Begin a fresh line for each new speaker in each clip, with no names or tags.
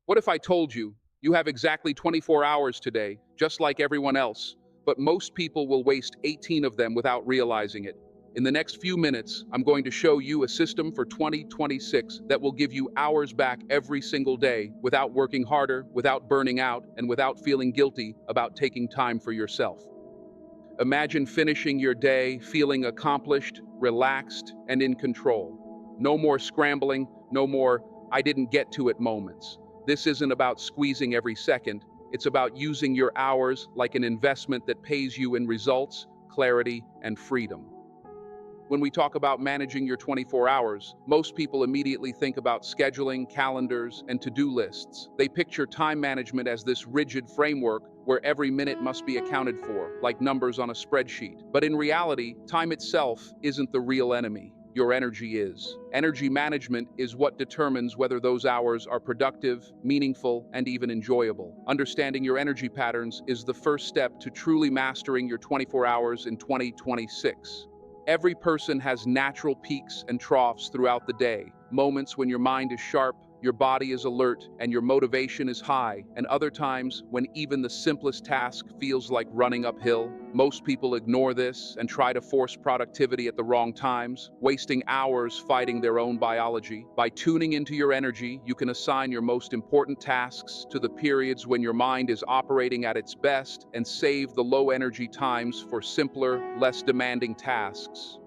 What if I told you you have exactly 24 hours today, just like everyone else, but most people will waste 18 of them without realizing it? In the next few minutes, I'm going to show you a system for 2026 that will give you hours back every single day without working harder, without burning out, and without feeling guilty about taking time for yourself. Imagine finishing your day feeling accomplished, relaxed, and in control. No more scrambling, no more "I didn't get to it" moments. This isn't about squeezing every second, it's about using your hours like an investment that pays you in results, clarity, and freedom. When we talk about managing your 24 hours, most people immediately think about scheduling, calendars, and to-do lists. They picture time management as this rigid framework where every minute must be accounted for, like numbers on a spreadsheet. But in reality, time itself isn't the real enemy. Your energy is. Energy management is what determines whether those hours are productive, meaningful, and even enjoyable. Understanding your energy patterns is the first step to truly mastering your 24 hours in 2026. Every person has natural peaks and troughs throughout the day, moments when your mind is sharp, your body is alert, and your motivation is high, and other times when even the simplest task feels like running uphill. Most people ignore this and try to force productivity at the wrong times, wasting hours fighting their own biology. By tuning into your energy, you can assign your most important tasks to the periods when your mind is operating at its best and save the low energy times for simpler, less demanding tasks.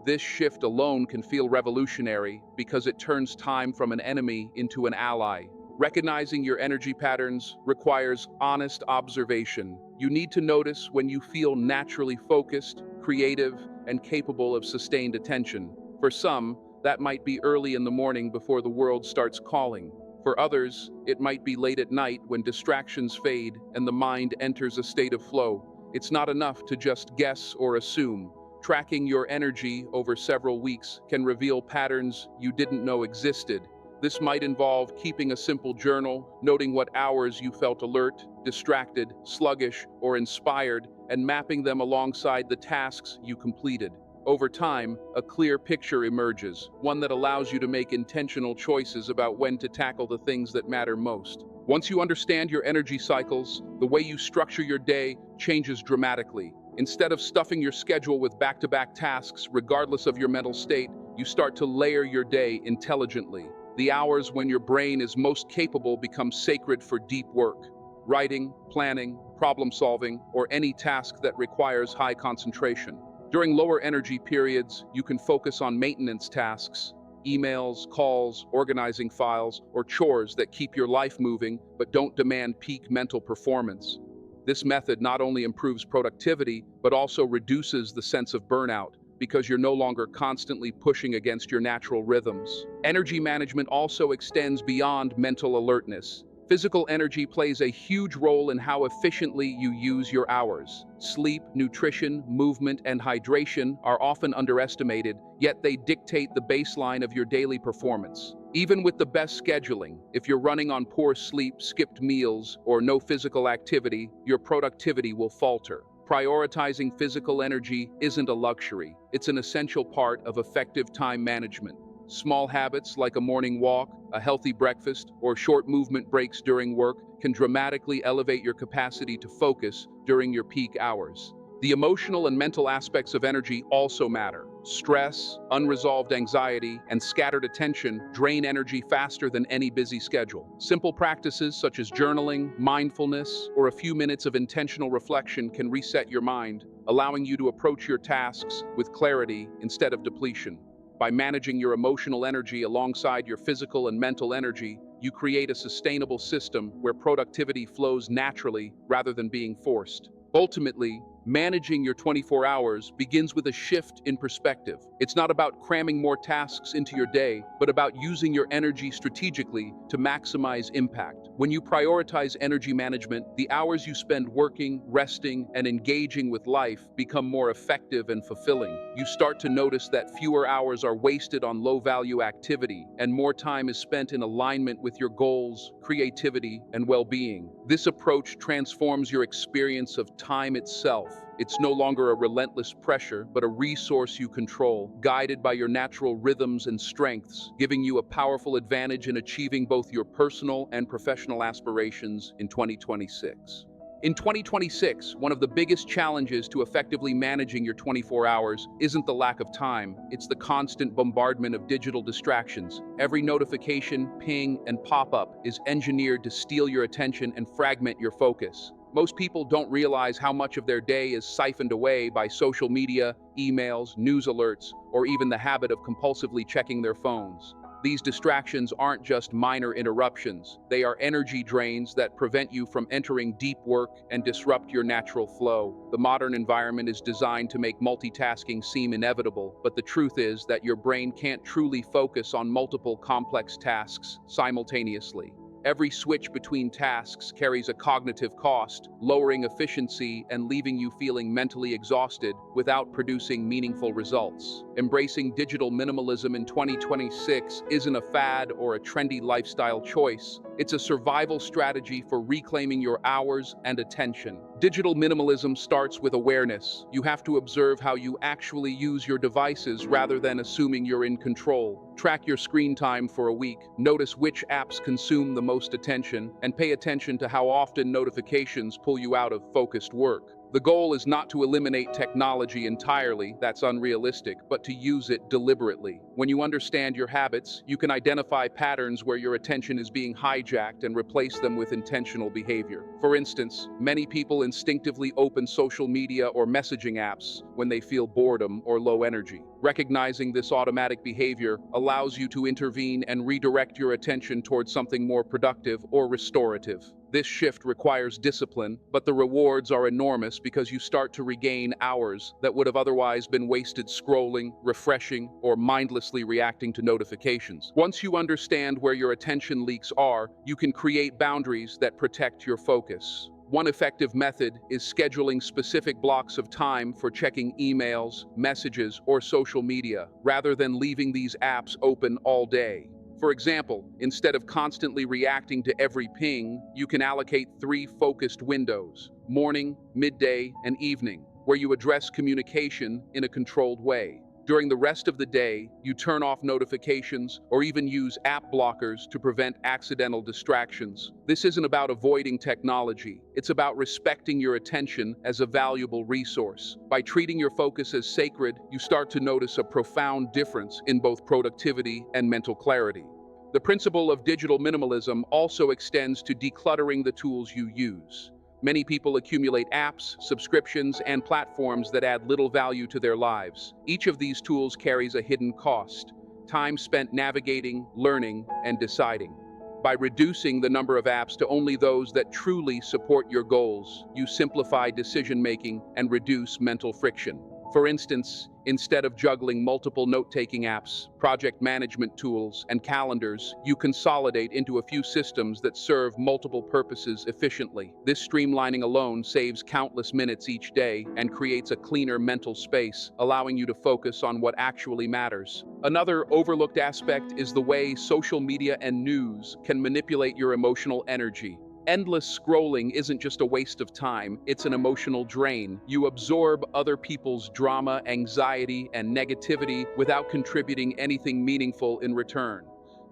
This shift alone can feel revolutionary because it turns time from an enemy into an ally. Recognizing your energy patterns requires honest observation. You need to notice when you feel naturally focused, creative, and capable of sustained attention. For some, that might be early in the morning before the world starts calling. For others, it might be late at night when distractions fade and the mind enters a state of flow. It's not enough to just guess or assume. Tracking your energy over several weeks can reveal patterns you didn't know existed. This might involve keeping a simple journal, noting what hours you felt alert, distracted, sluggish, or inspired, and mapping them alongside the tasks you completed. Over time, a clear picture emerges, one that allows you to make intentional choices about when to tackle the things that matter most. Once you understand your energy cycles, the way you structure your day changes dramatically. Instead of stuffing your schedule with back-to-back tasks, regardless of your mental state, you start to layer your day intelligently. The hours when your brain is most capable become sacred for deep work. Writing, planning, problem solving, or any task that requires high concentration. During lower energy periods, you can focus on maintenance tasks, emails, calls, organizing files, or chores that keep your life moving but don't demand peak mental performance. This method not only improves productivity, but also reduces the sense of burnout because you're no longer constantly pushing against your natural rhythms. Energy management also extends beyond mental alertness. Physical energy plays a huge role in how efficiently you use your hours. Sleep, nutrition, movement, and hydration are often underestimated, yet they dictate the baseline of your daily performance. Even with the best scheduling, if you're running on poor sleep, skipped meals, or no physical activity, your productivity will falter. Prioritizing physical energy isn't a luxury, it's an essential part of effective time management. Small habits like a morning walk, a healthy breakfast, or short movement breaks during work can dramatically elevate your capacity to focus during your peak hours. The emotional and mental aspects of energy also matter. Stress, unresolved anxiety, and scattered attention drain energy faster than any busy schedule. Simple practices such as journaling, mindfulness, or a few minutes of intentional reflection can reset your mind, allowing you to approach your tasks with clarity instead of depletion. By managing your emotional energy alongside your physical and mental energy, you create a sustainable system where productivity flows naturally rather than being forced. Ultimately, managing your 24 hours begins with a shift in perspective. It's not about cramming more tasks into your day, but about using your energy strategically to maximize impact. When you prioritize energy management, the hours you spend working, resting, and engaging with life become more effective and fulfilling. You start to notice that fewer hours are wasted on low-value activity, and more time is spent in alignment with your goals, creativity, and well-being. This approach transforms your experience of time itself, It's no longer a relentless pressure, but a resource you control, guided by your natural rhythms and strengths, giving you a powerful advantage in achieving both your personal and professional aspirations in 2026. In 2026, one of the biggest challenges to effectively managing your 24 hours isn't the lack of time, it's the constant bombardment of digital distractions. Every notification, ping, and pop-up is engineered to steal your attention and fragment your focus. Most people don't realize how much of their day is siphoned away by social media, emails, news alerts, or even the habit of compulsively checking their phones. These distractions aren't just minor interruptions, they are energy drains that prevent you from entering deep work and disrupt your natural flow. The modern environment is designed to make multitasking seem inevitable, but the truth is that your brain can't truly focus on multiple complex tasks simultaneously. Every switch between tasks carries a cognitive cost, lowering efficiency and leaving you feeling mentally exhausted without producing meaningful results. Embracing digital minimalism in 2026 isn't a fad or a trendy lifestyle choice. It's a survival strategy for reclaiming your hours and attention. Digital minimalism starts with awareness. You have to observe how you actually use your devices rather than assuming you're in control. Track your screen time for a week, notice which apps consume the most attention, and pay attention to how often notifications pull you out of focused work. The goal is not to eliminate technology entirely, that's unrealistic, but to use it deliberately. When you understand your habits, you can identify patterns where your attention is being hijacked and replace them with intentional behavior. For instance, many people instinctively open social media or messaging apps when they feel boredom or low energy. Recognizing this automatic behavior allows you to intervene and redirect your attention towards something more productive or restorative. This shift requires discipline, but the rewards are enormous because you start to regain hours that would have otherwise been wasted scrolling, refreshing, or mindlessly reacting to notifications. Once you understand where your attention leaks are, you can create boundaries that protect your focus. One effective method is scheduling specific blocks of time for checking emails, messages, or social media, rather than leaving these apps open all day. For example, instead of constantly reacting to every ping, you can allocate 3 focused windows: morning, midday, and evening, where you address communication in a controlled way. During the rest of the day, you turn off notifications or even use app blockers to prevent accidental distractions. This isn't about avoiding technology, it's about respecting your attention as a valuable resource. By treating your focus as sacred, you start to notice a profound difference in both productivity and mental clarity. The principle of digital minimalism also extends to decluttering the tools you use. Many people accumulate apps, subscriptions, and platforms that add little value to their lives. Each of these tools carries a hidden cost: time spent navigating, learning, and deciding. By reducing the number of apps to only those that truly support your goals, you simplify decision-making and reduce mental friction. For instance, instead of juggling multiple note-taking apps, project management tools, and calendars, you consolidate into a few systems that serve multiple purposes efficiently. This streamlining alone saves countless minutes each day and creates a cleaner mental space, allowing you to focus on what actually matters. Another overlooked aspect is the way social media and news can manipulate your emotional energy. Endless scrolling isn't just a waste of time, it's an emotional drain. You absorb other people's drama, anxiety, and negativity without contributing anything meaningful in return.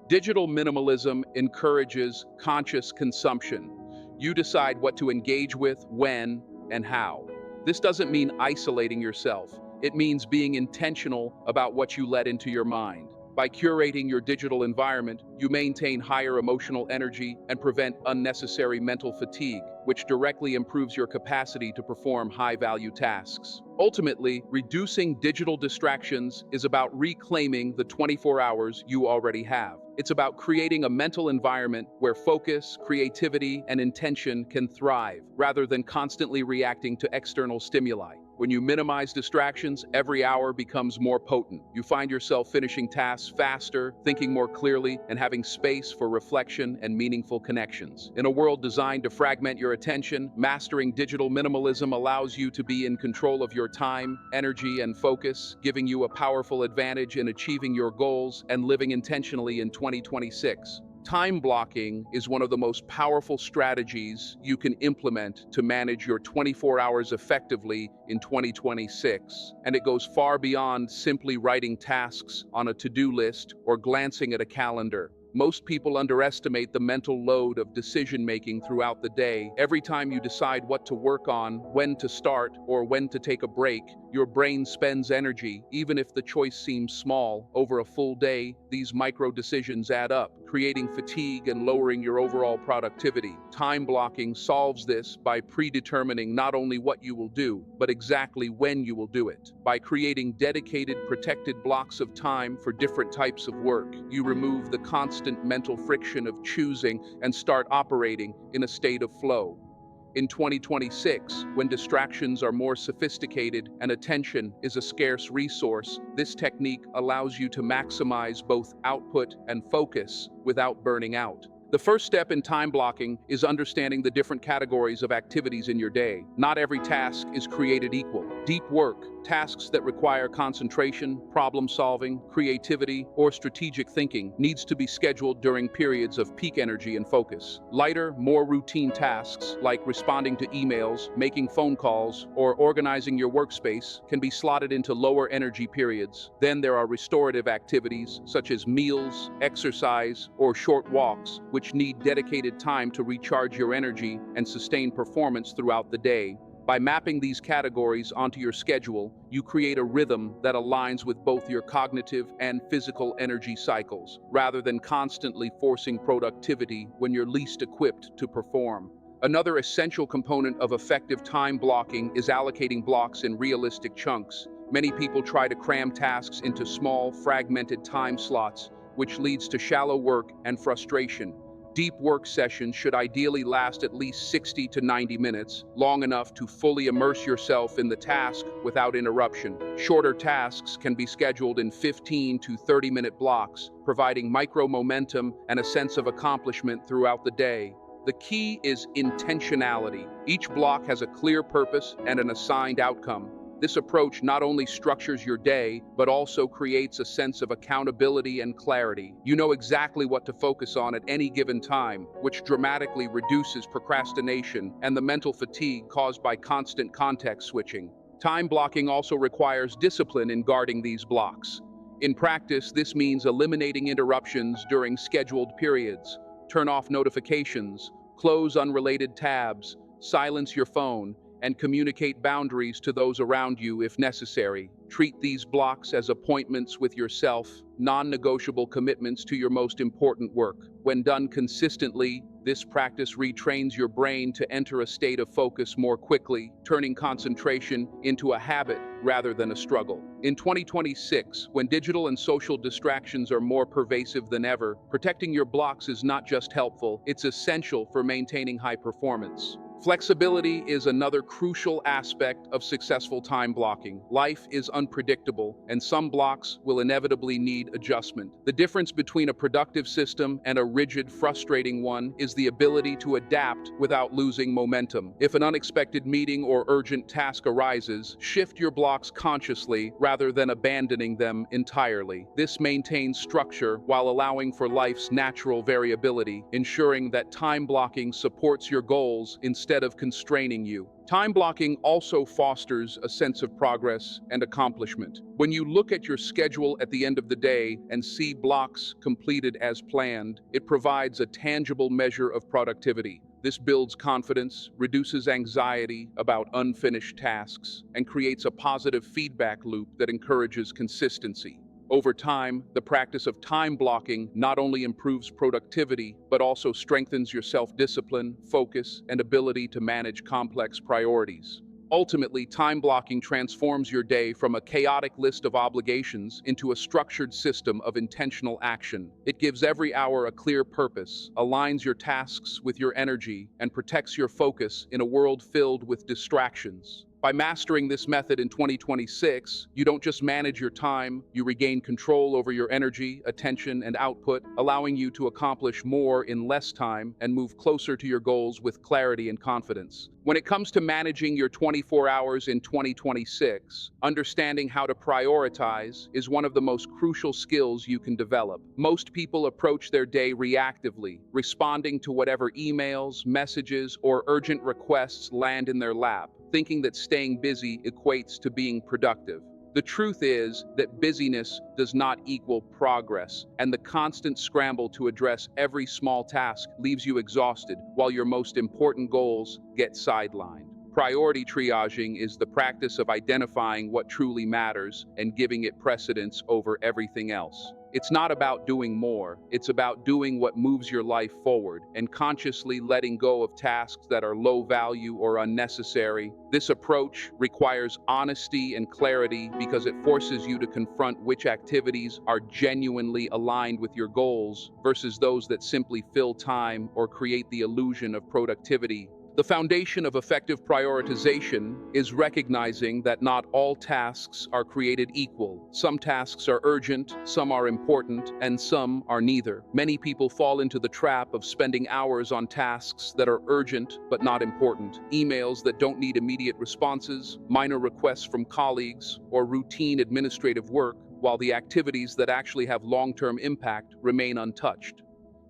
Digital minimalism encourages conscious consumption. You decide what to engage with, when, and how. This doesn't mean isolating yourself. It means being intentional about what you let into your mind. By curating your digital environment, you maintain higher emotional energy and prevent unnecessary mental fatigue, which directly improves your capacity to perform high-value tasks. Ultimately, reducing digital distractions is about reclaiming the 24 hours you already have. It's about creating a mental environment where focus, creativity, and intention can thrive, rather than constantly reacting to external stimuli. When you minimize distractions, every hour becomes more potent. You find yourself finishing tasks faster, thinking more clearly, and having space for reflection and meaningful connections. In a world designed to fragment your attention, mastering digital minimalism allows you to be in control of your time, energy, and focus, giving you a powerful advantage in achieving your goals and living intentionally in 2026. Time blocking is one of the most powerful strategies you can implement to manage your 24 hours effectively in 2026. And it goes far beyond simply writing tasks on a to-do list or glancing at a calendar. Most people underestimate the mental load of decision-making throughout the day. Every time you decide what to work on, when to start, or when to take a break, your brain spends energy, even if the choice seems small. Over a full day, these micro decisions add up, creating fatigue and lowering your overall productivity. Time blocking solves this by predetermining not only what you will do, but exactly when you will do it. By creating dedicated, protected blocks of time for different types of work, you remove the constant mental friction of choosing and start operating in a state of flow. In 2026, when distractions are more sophisticated and attention is a scarce resource, this technique allows you to maximize both output and focus without burning out. The first step in time blocking is understanding the different categories of activities in your day. Not every task is created equal. Deep work, tasks that require concentration, problem solving, creativity, or strategic thinking, needs to be scheduled during periods of peak energy and focus. Lighter, more routine tasks, like responding to emails, making phone calls, or organizing your workspace, can be slotted into lower energy periods. Then there are restorative activities, such as meals, exercise, or short walks, which need dedicated time to recharge your energy and sustain performance throughout the day. By mapping these categories onto your schedule, you create a rhythm that aligns with both your cognitive and physical energy cycles, rather than constantly forcing productivity when you're least equipped to perform. Another essential component of effective time blocking is allocating blocks in realistic chunks. Many people try to cram tasks into small, fragmented time slots, which leads to shallow work and frustration. Deep work sessions should ideally last at least 60 to 90 minutes, long enough to fully immerse yourself in the task without interruption. Shorter tasks can be scheduled in 15 to 30-minute blocks, providing micro-momentum and a sense of accomplishment throughout the day. The key is intentionality. Each block has a clear purpose and an assigned outcome. This approach not only structures your day, but also creates a sense of accountability and clarity. You know exactly what to focus on at any given time, which dramatically reduces procrastination and the mental fatigue caused by constant context switching. Time blocking also requires discipline in guarding these blocks. In practice, this means eliminating interruptions during scheduled periods. Turn off notifications, close unrelated tabs, silence your phone, and communicate boundaries to those around you if necessary. Treat these blocks as appointments with yourself, non-negotiable commitments to your most important work. When done consistently, this practice retrains your brain to enter a state of focus more quickly, turning concentration into a habit rather than a struggle. In 2026, when digital and social distractions are more pervasive than ever, protecting your blocks is not just helpful, it's essential for maintaining high performance. Flexibility is another crucial aspect of successful time blocking. Life is unpredictable, and some blocks will inevitably need adjustment. The difference between a productive system and a rigid, frustrating one is the ability to adapt without losing momentum. If an unexpected meeting or urgent task arises, shift your blocks consciously rather than abandoning them entirely. This maintains structure while allowing for life's natural variability, ensuring that time blocking supports your goals instead of constraining you. Time blocking also fosters a sense of progress and accomplishment. When you look at your schedule at the end of the day and see blocks completed as planned, it provides a tangible measure of productivity. This builds confidence, reduces anxiety about unfinished tasks, and creates a positive feedback loop that encourages consistency. Over time, the practice of time blocking not only improves productivity, but also strengthens your self-discipline, focus, and ability to manage complex priorities. Ultimately, time blocking transforms your day from a chaotic list of obligations into a structured system of intentional action. It gives every hour a clear purpose, aligns your tasks with your energy, and protects your focus in a world filled with distractions. By mastering this method in 2026, you don't just manage your time, you regain control over your energy, attention, and output, allowing you to accomplish more in less time and move closer to your goals with clarity and confidence. When it comes to managing your 24 hours in 2026, understanding how to prioritize is one of the most crucial skills you can develop. Most people approach their day reactively, responding to whatever emails, messages, or urgent requests land in their lap, thinking that staying busy equates to being productive. The truth is that busyness does not equal progress, and the constant scramble to address every small task leaves you exhausted while your most important goals get sidelined. Priority triaging is the practice of identifying what truly matters and giving it precedence over everything else. It's not about doing more, it's about doing what moves your life forward and consciously letting go of tasks that are low value or unnecessary. This approach requires honesty and clarity because it forces you to confront which activities are genuinely aligned with your goals versus those that simply fill time or create the illusion of productivity. The foundation of effective prioritization is recognizing that not all tasks are created equal. Some tasks are urgent, some are important, and some are neither. Many people fall into the trap of spending hours on tasks that are urgent but not important. Emails that don't need immediate responses, minor requests from colleagues, or routine administrative work, while the activities that actually have long-term impact remain untouched.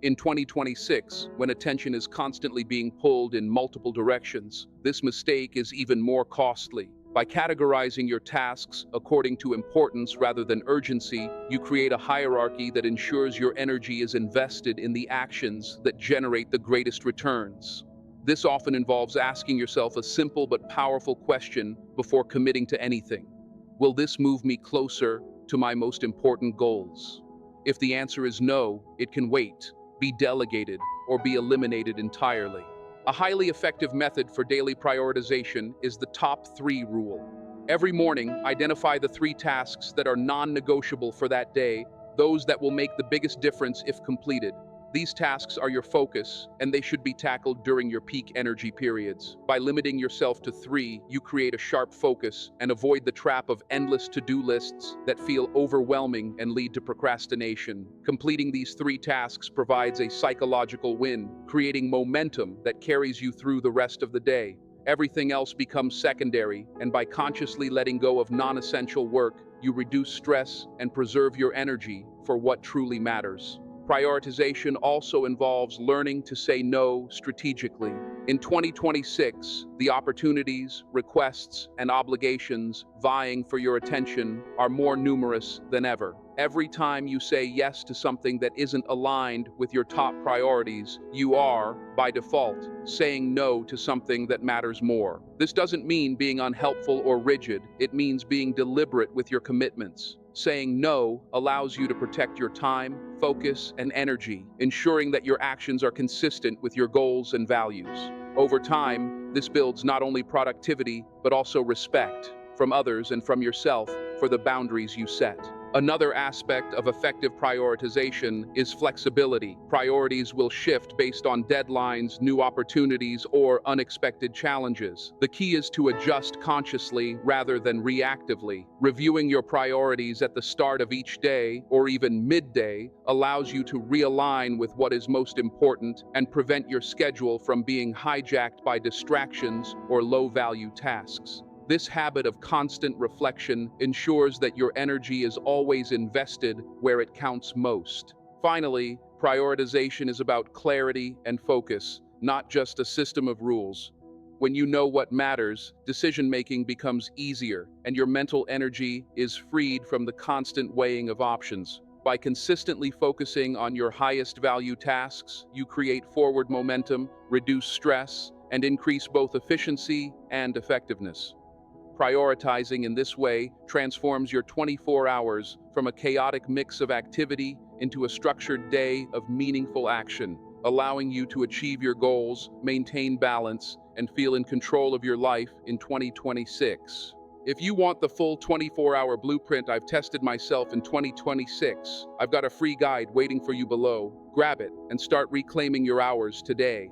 In 2026, when attention is constantly being pulled in multiple directions, this mistake is even more costly. By categorizing your tasks according to importance rather than urgency, you create a hierarchy that ensures your energy is invested in the actions that generate the greatest returns. This often involves asking yourself a simple but powerful question before committing to anything. Will this move me closer to my most important goals? If the answer is no, it can wait, be delegated, or be eliminated entirely. A highly effective method for daily prioritization is the top 3 rule. Every morning, identify the 3 tasks that are non-negotiable for that day, those that will make the biggest difference if completed. These tasks are your focus, and they should be tackled during your peak energy periods. By limiting yourself to 3, you create a sharp focus and avoid the trap of endless to-do lists that feel overwhelming and lead to procrastination. Completing these 3 tasks provides a psychological win, creating momentum that carries you through the rest of the day. Everything else becomes secondary, and by consciously letting go of non-essential work, you reduce stress and preserve your energy for what truly matters. Prioritization also involves learning to say no strategically. In 2026, the opportunities, requests, and obligations vying for your attention are more numerous than ever. Every time you say yes to something that isn't aligned with your top priorities, you are, by default, saying no to something that matters more. This doesn't mean being unhelpful or rigid, it means being deliberate with your commitments. Saying no allows you to protect your time, focus, and energy, ensuring that your actions are consistent with your goals and values. Over time, this builds not only productivity, but also respect from others and from yourself for the boundaries you set. Another aspect of effective prioritization is flexibility. Priorities will shift based on deadlines, new opportunities, or unexpected challenges. The key is to adjust consciously rather than reactively. Reviewing your priorities at the start of each day, or even midday, allows you to realign with what is most important and prevent your schedule from being hijacked by distractions or low-value tasks. This habit of constant reflection ensures that your energy is always invested where it counts most. Finally, prioritization is about clarity and focus, not just a system of rules. When you know what matters, decision-making becomes easier, and your mental energy is freed from the constant weighing of options. By consistently focusing on your highest value tasks, you create forward momentum, reduce stress, and increase both efficiency and effectiveness. Prioritizing in this way transforms your 24 hours from a chaotic mix of activity into a structured day of meaningful action, allowing you to achieve your goals, maintain balance, and feel in control of your life in 2026. If you want the full 24-hour blueprint I've tested myself in 2026, I've got a free guide waiting for you below. Grab it and start reclaiming your hours today.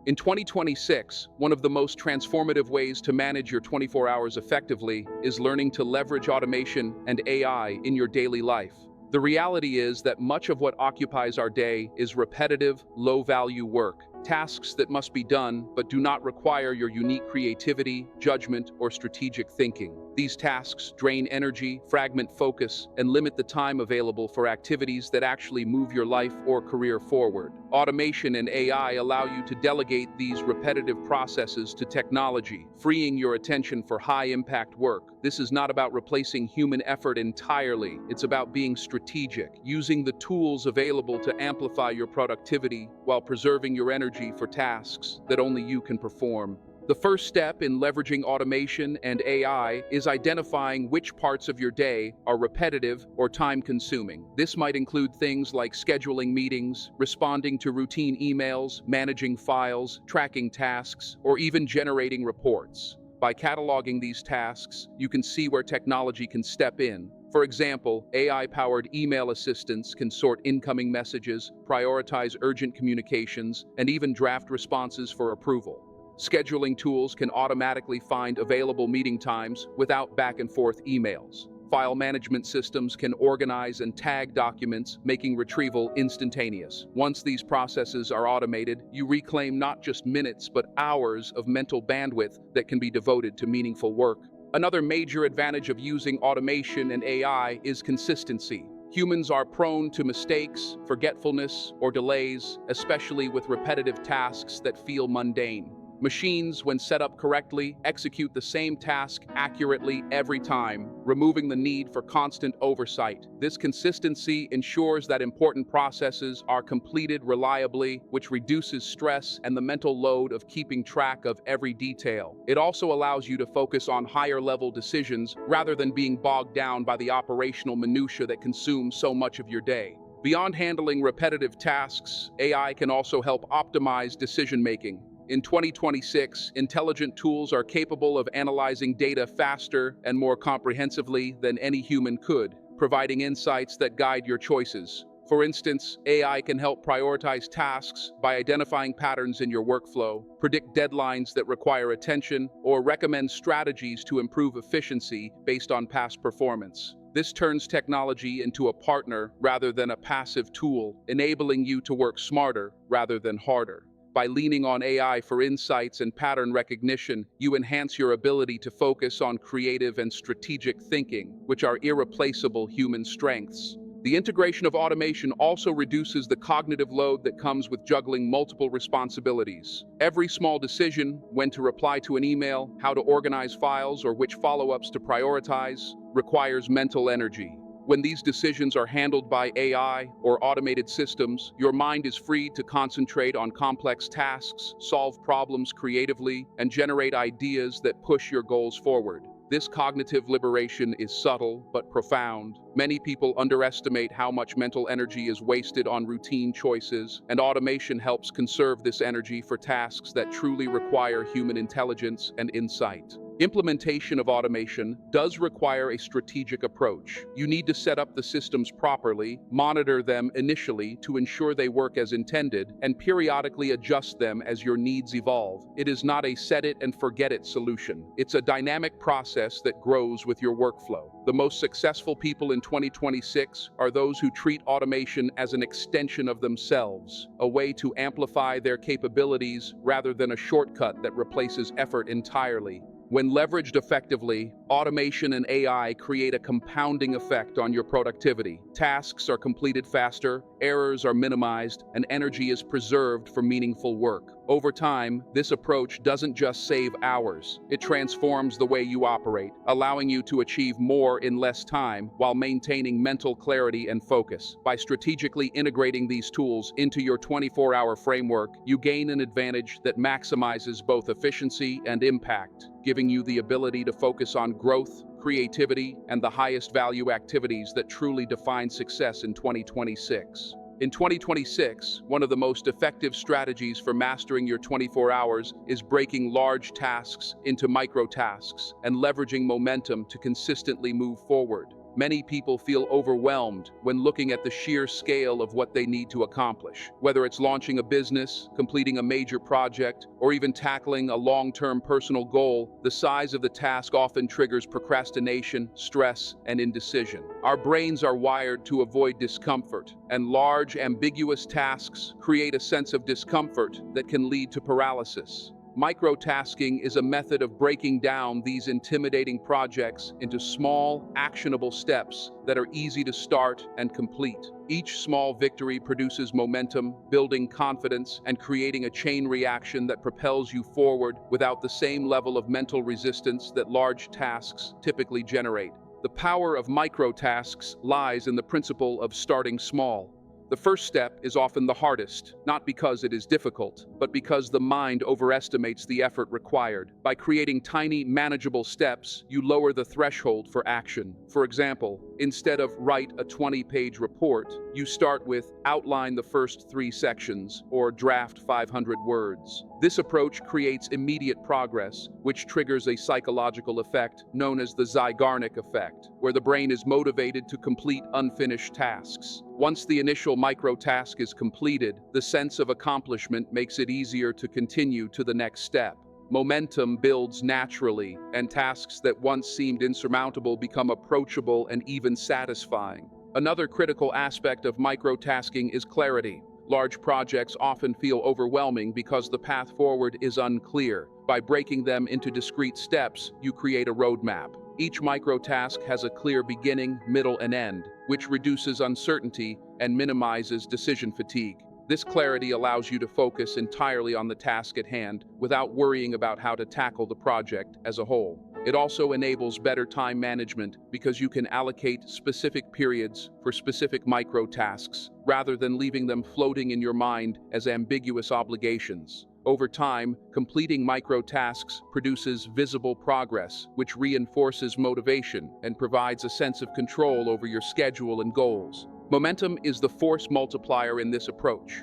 In 2026, one of the most transformative ways to manage your 24 hours effectively is learning to leverage automation and AI in your daily life. The reality is that much of what occupies our day is repetitive, low-value work, tasks that must be done but do not require your unique creativity, judgment, or strategic thinking. These tasks drain energy, fragment focus, and limit the time available for activities that actually move your life or career forward. Automation and AI allow you to delegate these repetitive processes to technology, freeing your attention for high-impact work. This is not about replacing human effort entirely. It's about being strategic, using the tools available to amplify your productivity while preserving your energy for tasks that only you can perform. The first step in leveraging automation and AI is identifying which parts of your day are repetitive or time-consuming. This might include things like scheduling meetings, responding to routine emails, managing files, tracking tasks, or even generating reports. By cataloging these tasks, you can see where technology can step in. For example, AI-powered email assistants can sort incoming messages, prioritize urgent communications, and even draft responses for approval. Scheduling tools can automatically find available meeting times without back-and-forth emails. File management systems can organize and tag documents, making retrieval instantaneous. Once these processes are automated, you reclaim not just minutes but hours of mental bandwidth that can be devoted to meaningful work. Another major advantage of using automation and AI is consistency. Humans are prone to mistakes, forgetfulness, or delays, especially with repetitive tasks that feel mundane. Machines, when set up correctly, execute the same task accurately every time, removing the need for constant oversight. This consistency ensures that important processes are completed reliably, which reduces stress and the mental load of keeping track of every detail. It also allows you to focus on higher-level decisions rather than being bogged down by the operational minutiae that consume so much of your day. Beyond handling repetitive tasks, AI can also help optimize decision-making. In 2026, intelligent tools are capable of analyzing data faster and more comprehensively than any human could, providing insights that guide your choices. For instance, AI can help prioritize tasks by identifying patterns in your workflow, predict deadlines that require attention, or recommend strategies to improve efficiency based on past performance. This turns technology into a partner rather than a passive tool, enabling you to work smarter rather than harder. By leaning on AI for insights and pattern recognition, you enhance your ability to focus on creative and strategic thinking, which are irreplaceable human strengths. The integration of automation also reduces the cognitive load that comes with juggling multiple responsibilities. Every small decision, when to reply to an email, how to organize files, or which follow-ups to prioritize, requires mental energy. When these decisions are handled by AI or automated systems, your mind is freed to concentrate on complex tasks, solve problems creatively, and generate ideas that push your goals forward. This cognitive liberation is subtle but profound. Many people underestimate how much mental energy is wasted on routine choices, and automation helps conserve this energy for tasks that truly require human intelligence and insight. Implementation of automation does require a strategic approach. You need to set up the systems properly, monitor them initially to ensure they work as intended, and periodically adjust them as your needs evolve. It is not a set-it-and-forget-it solution. It's a dynamic process that grows with your workflow. The most successful people in 2026 are those who treat automation as an extension of themselves, a way to amplify their capabilities rather than a shortcut that replaces effort entirely. When leveraged effectively, automation and AI create a compounding effect on your productivity. Tasks are completed faster, errors are minimized, and energy is preserved for meaningful work. Over time, this approach doesn't just save hours, it transforms the way you operate, allowing you to achieve more in less time while maintaining mental clarity and focus. By strategically integrating these tools into your 24-hour framework, you gain an advantage that maximizes both efficiency and impact, giving you the ability to focus on growth, creativity, and the highest value activities that truly define success in 2026. In 2026, one of the most effective strategies for mastering your 24 hours is breaking large tasks into micro tasks and leveraging momentum to consistently move forward. Many people feel overwhelmed when looking at the sheer scale of what they need to accomplish. Whether it's launching a business, completing a major project, or even tackling a long-term personal goal, the size of the task often triggers procrastination, stress, and indecision. Our brains are wired to avoid discomfort, and large, ambiguous tasks create a sense of discomfort that can lead to paralysis. Microtasking is a method of breaking down these intimidating projects into small, actionable steps that are easy to start and complete. Each small victory produces momentum, building confidence, and creating a chain reaction that propels you forward without the same level of mental resistance that large tasks typically generate. The power of microtasks lies in the principle of starting small. The first step is often the hardest, not because it is difficult, but because the mind overestimates the effort required. By creating tiny, manageable steps, you lower the threshold for action. For example, instead of write a 20-page report, you start with outline the first 3 sections or draft 500 words. This approach creates immediate progress, which triggers a psychological effect known as the Zeigarnik effect, where the brain is motivated to complete unfinished tasks. Once the initial micro-task is completed, the sense of accomplishment makes it easier to continue to the next step. Momentum builds naturally, and tasks that once seemed insurmountable become approachable and even satisfying. Another critical aspect of microtasking is clarity. Large projects often feel overwhelming because the path forward is unclear. By breaking them into discrete steps, you create a roadmap. Each microtask has a clear beginning, middle, and end, which reduces uncertainty and minimizes decision fatigue. This clarity allows you to focus entirely on the task at hand without worrying about how to tackle the project as a whole. It also enables better time management because you can allocate specific periods for specific micro-tasks rather than leaving them floating in your mind as ambiguous obligations. Over time, completing micro-tasks produces visible progress, which reinforces motivation and provides a sense of control over your schedule and goals. Momentum is the force multiplier in this approach.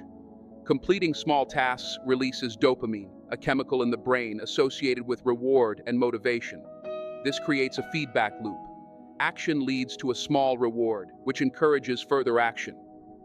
Completing small tasks releases dopamine, a chemical in the brain associated with reward and motivation. This creates a feedback loop. Action leads to a small reward, which encourages further action.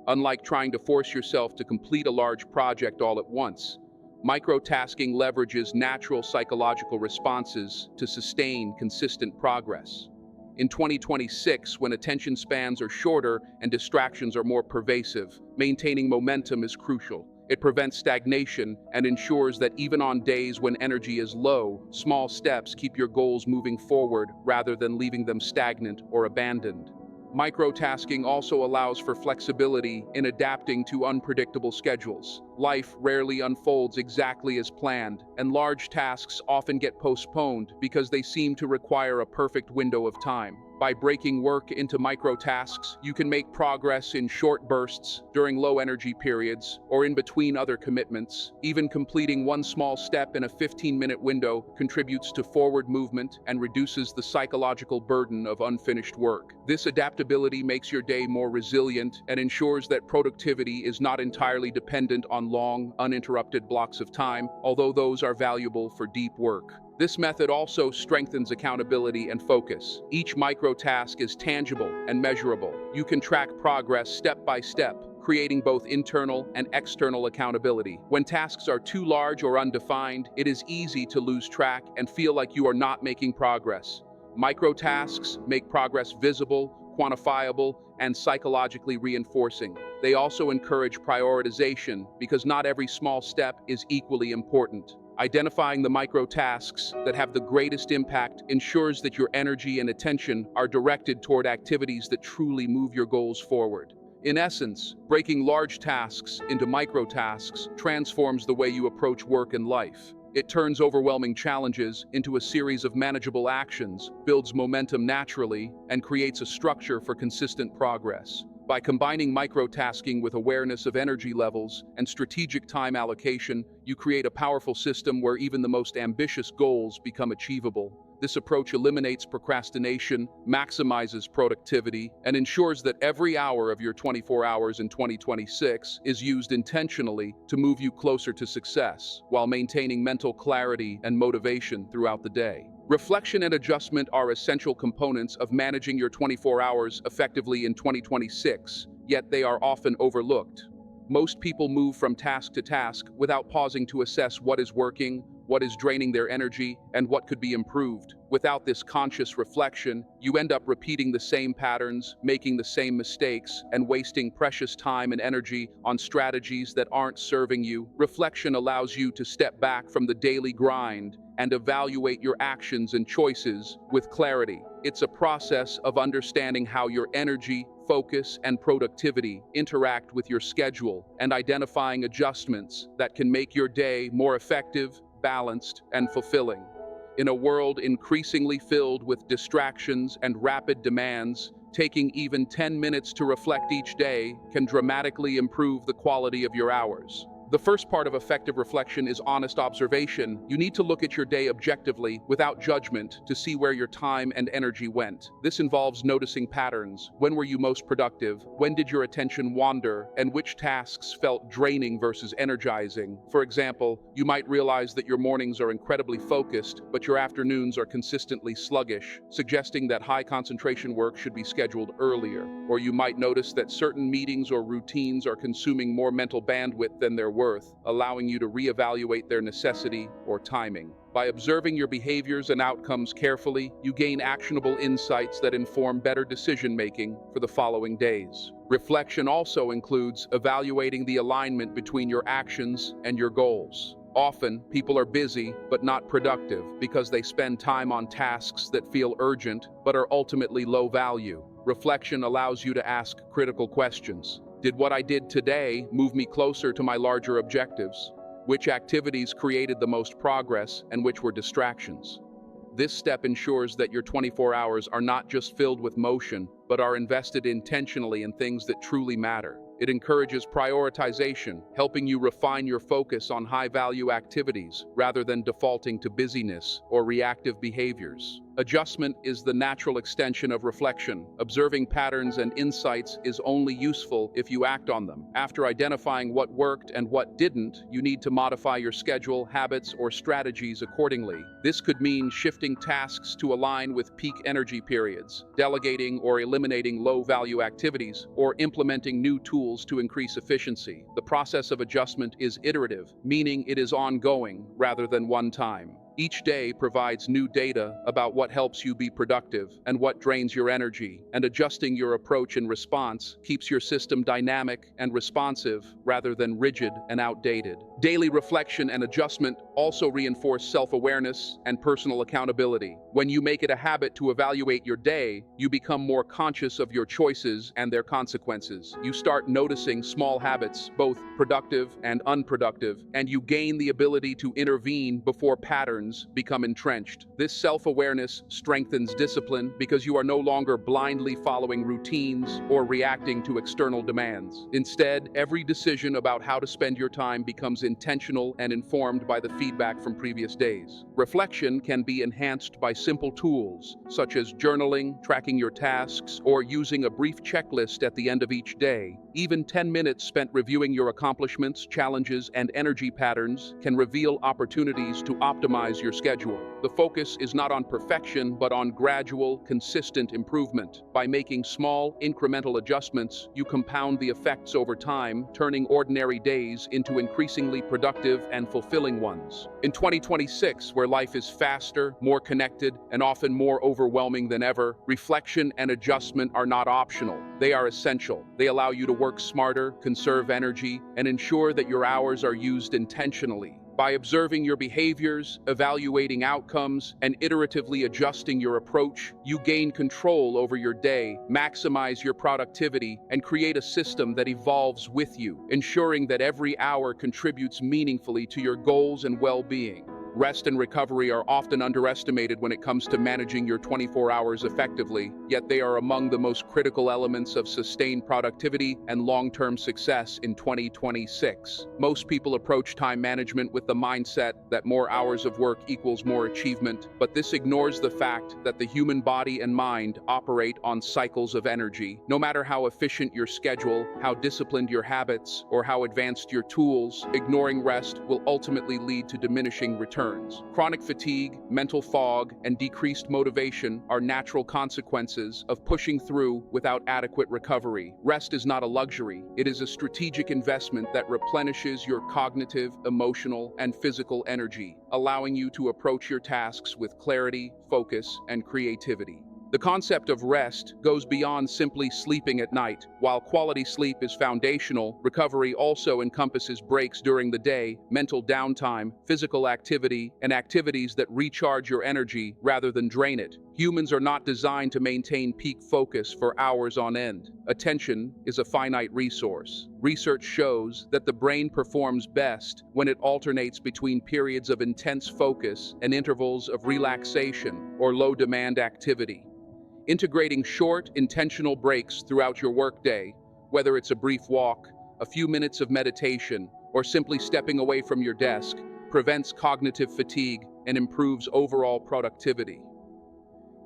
Unlike trying to force yourself to complete a large project all at once, microtasking leverages natural psychological responses to sustain consistent progress. In 2026, when attention spans are shorter and distractions are more pervasive, maintaining momentum is crucial. It prevents stagnation and ensures that even on days when energy is low, small steps keep your goals moving forward rather than leaving them stagnant or abandoned. Microtasking also allows for flexibility in adapting to unpredictable schedules. Life rarely unfolds exactly as planned, and large tasks often get postponed because they seem to require a perfect window of time. By breaking work into micro-tasks, you can make progress in short bursts, during low-energy periods, or in between other commitments. Even completing one small step in a 15-minute window contributes to forward movement and reduces the psychological burden of unfinished work. This adaptability makes your day more resilient and ensures that productivity is not entirely dependent on long, uninterrupted blocks of time, although those are valuable for deep work. This method also strengthens accountability and focus. Each micro-task is tangible and measurable. You can track progress step by step, creating both internal and external accountability. When tasks are too large or undefined, it is easy to lose track and feel like you are not making progress. Micro-tasks make progress visible, quantifiable, and psychologically reinforcing. They also encourage prioritization because not every small step is equally important. Identifying the micro-tasks that have the greatest impact ensures that your energy and attention are directed toward activities that truly move your goals forward. In essence, breaking large tasks into micro-tasks transforms the way you approach work and life. It turns overwhelming challenges into a series of manageable actions, builds momentum naturally, and creates a structure for consistent progress. By combining microtasking with awareness of energy levels and strategic time allocation, you create a powerful system where even the most ambitious goals become achievable. This approach eliminates procrastination, maximizes productivity, and ensures that every hour of your 24 hours in 2026 is used intentionally to move you closer to success, while maintaining mental clarity and motivation throughout the day. Reflection and adjustment are essential components of managing your 24 hours effectively in 2026, yet they are often overlooked. Most people move from task to task without pausing to assess what is working, what is draining their energy, and what could be improved. Without this conscious reflection, you end up repeating the same patterns, making the same mistakes, and wasting precious time and energy on strategies that aren't serving you. Reflection allows you to step back from the daily grind and evaluate your actions and choices with clarity. It's a process of understanding how your energy, focus, and productivity interact with your schedule and identifying adjustments that can make your day more effective, balanced, and fulfilling. In a world increasingly filled with distractions and rapid demands, taking even 10 minutes to reflect each day can dramatically improve the quality of your hours. The first part of effective reflection is honest observation. You need to look at your day objectively, without judgment, to see where your time and energy went. This involves noticing patterns. When were you most productive? When did your attention wander? And which tasks felt draining versus energizing? For example, you might realize that your mornings are incredibly focused, but your afternoons are consistently sluggish, suggesting that high concentration work should be scheduled earlier. Or you might notice that certain meetings or routines are consuming more mental bandwidth than their worth, allowing you to reevaluate their necessity or timing. By observing your behaviors and outcomes carefully, you gain actionable insights that inform better decision-making for the following days. Reflection also includes evaluating the alignment between your actions and your goals. Often, people are busy but not productive because they spend time on tasks that feel urgent but are ultimately low value. Reflection allows you to ask critical questions. Did what I did today move me closer to my larger objectives? Which activities created the most progress and which were distractions? This step ensures that your 24 hours are not just filled with motion, but are invested intentionally in things that truly matter. It encourages prioritization, helping you refine your focus on high-value activities rather than defaulting to busyness or reactive behaviors. Adjustment is the natural extension of reflection. Observing patterns and insights is only useful if you act on them. After identifying what worked and what didn't, you need to modify your schedule, habits, or strategies accordingly. This could mean shifting tasks to align with peak energy periods, delegating or eliminating low-value activities, or implementing new tools to increase efficiency. The process of adjustment is iterative, meaning it is ongoing rather than one-time. Each day provides new data about what helps you be productive and what drains your energy, and adjusting your approach in response keeps your system dynamic and responsive rather than rigid and outdated. Daily reflection and adjustment also reinforce self-awareness and personal accountability. When you make it a habit to evaluate your day, you become more conscious of your choices and their consequences. You start noticing small habits, both productive and unproductive, and you gain the ability to intervene before patterns become entrenched. This self-awareness strengthens discipline because you are no longer blindly following routines or reacting to external demands. Instead, every decision about how to spend your time becomes intentional and informed by the feedback from previous days. Reflection can be enhanced by simple tools, such as journaling, tracking your tasks, or using a brief checklist at the end of each day. Even 10 minutes spent reviewing your accomplishments, challenges, and energy patterns can reveal opportunities to optimize your schedule. The focus is not on perfection, but on gradual, consistent improvement. By making small, incremental adjustments, you compound the effects over time, turning ordinary days into increasingly productive and fulfilling ones. In 2026, where life is faster, more connected, and often more overwhelming than ever, reflection and adjustment are not optional. They are essential. They allow you to work smarter, conserve energy, and ensure that your hours are used intentionally. By observing your behaviors, evaluating outcomes, and iteratively adjusting your approach, you gain control over your day, maximize your productivity, and create a system that evolves with you, ensuring that every hour contributes meaningfully to your goals and well-being. Rest and recovery are often underestimated when it comes to managing your 24 hours effectively, yet they are among the most critical elements of sustained productivity and long-term success in 2026. Most people approach time management with the mindset that more hours of work equals more achievement, but this ignores the fact that the human body and mind operate on cycles of energy. No matter how efficient your schedule, how disciplined your habits, or how advanced your tools, ignoring rest will ultimately lead to diminishing returns returns. Chronic fatigue, mental fog, and decreased motivation are natural consequences of pushing through without adequate recovery. Rest is not a luxury. It is a strategic investment that replenishes your cognitive, emotional, and physical energy, allowing you to approach your tasks with clarity, focus, and creativity. The concept of rest goes beyond simply sleeping at night. While quality sleep is foundational, recovery also encompasses breaks during the day, mental downtime, physical activity, and activities that recharge your energy rather than drain it. Humans are not designed to maintain peak focus for hours on end. Attention is a finite resource. Research shows that the brain performs best when it alternates between periods of intense focus and intervals of relaxation or low-demand activity. Integrating short, intentional breaks throughout your workday, whether it's a brief walk, a few minutes of meditation, or simply stepping away from your desk, prevents cognitive fatigue and improves overall productivity.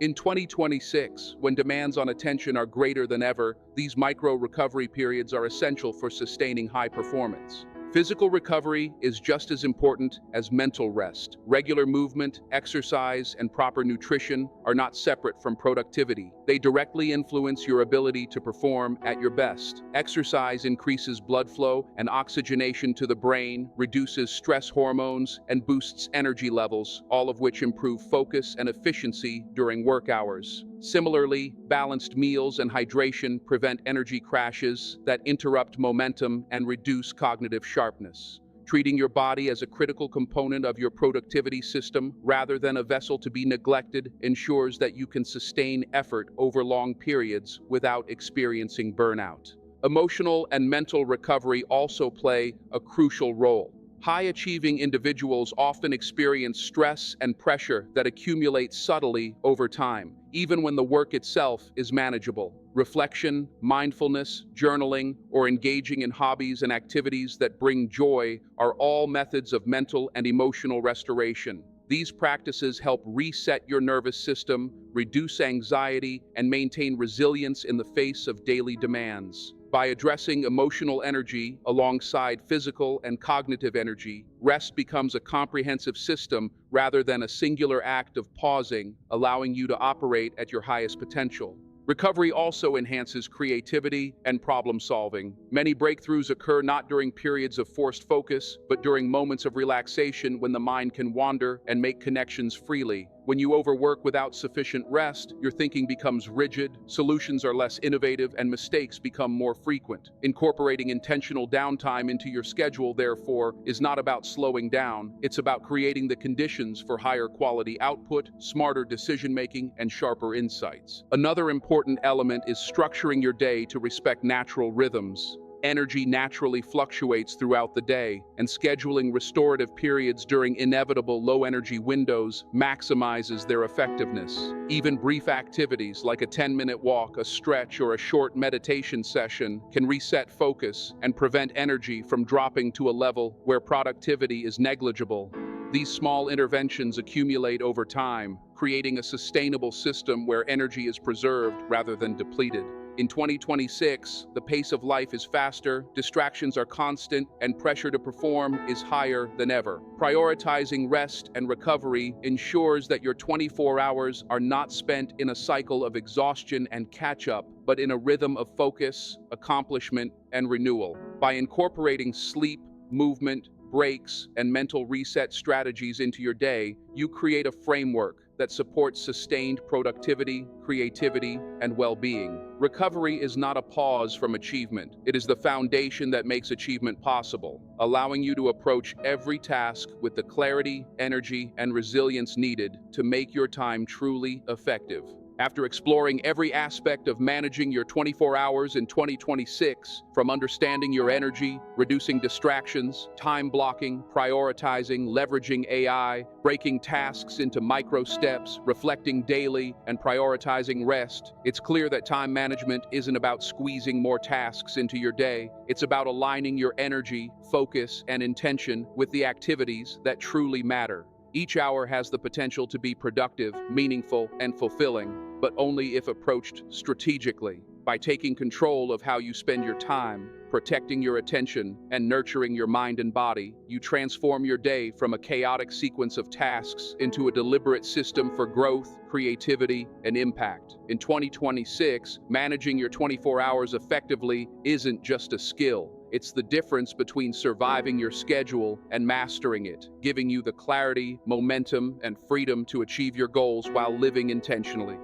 In 2026, when demands on attention are greater than ever, these micro-recovery periods are essential for sustaining high performance. Physical recovery is just as important as mental rest. Regular movement, exercise, and proper nutrition are not separate from productivity. They directly influence your ability to perform at your best. Exercise increases blood flow and oxygenation to the brain, reduces stress hormones, and boosts energy levels, all of which improve focus and efficiency during work hours. Similarly, balanced meals and hydration prevent energy crashes that interrupt momentum and reduce cognitive sharpness. Treating your body as a critical component of your productivity system rather than a vessel to be neglected ensures that you can sustain effort over long periods without experiencing burnout. Emotional and mental recovery also play a crucial role. High-achieving individuals often experience stress and pressure that accumulate subtly over time, even when the work itself is manageable. Reflection, mindfulness, journaling, or engaging in hobbies and activities that bring joy are all methods of mental and emotional restoration. These practices help reset your nervous system, reduce anxiety, and maintain resilience in the face of daily demands. By addressing emotional energy alongside physical and cognitive energy, rest becomes a comprehensive system rather than a singular act of pausing, allowing you to operate at your highest potential. Recovery also enhances creativity and problem solving. Many breakthroughs occur not during periods of forced focus, but during moments of relaxation when the mind can wander and make connections freely. When you overwork without sufficient rest, your thinking becomes rigid, solutions are less innovative, and mistakes become more frequent. Incorporating intentional downtime into your schedule, therefore, is not about slowing down, it's about creating the conditions for higher quality output, smarter decision-making, and sharper insights. Another important element is structuring your day to respect natural rhythms. Energy naturally fluctuates throughout the day, and scheduling restorative periods during inevitable low-energy windows maximizes their effectiveness. Even brief activities like a 10-minute walk, a stretch, or a short meditation session can reset focus and prevent energy from dropping to a level where productivity is negligible. These small interventions accumulate over time, creating a sustainable system where energy is preserved rather than depleted. In 2026, the pace of life is faster, distractions are constant, and pressure to perform is higher than ever. Prioritizing rest and recovery ensures that your 24 hours are not spent in a cycle of exhaustion and catch-up, but in a rhythm of focus, accomplishment, and renewal. By incorporating sleep, movement, breaks, and mental reset strategies into your day, you create a framework that supports sustained productivity, creativity, and well-being. Recovery is not a pause from achievement. It is the foundation that makes achievement possible, allowing you to approach every task with the clarity, energy, and resilience needed to make your time truly effective. After exploring every aspect of managing your 24 hours in 2026, from understanding your energy, reducing distractions, time blocking, prioritizing, leveraging AI, breaking tasks into micro steps, reflecting daily, and prioritizing rest, it's clear that time management isn't about squeezing more tasks into your day. It's about aligning your energy, focus, and intention with the activities that truly matter. Each hour has the potential to be productive, meaningful, and fulfilling, but only if approached strategically. By taking control of how you spend your time, protecting your attention, and nurturing your mind and body, you transform your day from a chaotic sequence of tasks into a deliberate system for growth, creativity, and impact. In 2026, managing your 24 hours effectively isn't just a skill. It's the difference between surviving your schedule and mastering it, giving you the clarity, momentum, and freedom to achieve your goals while living intentionally.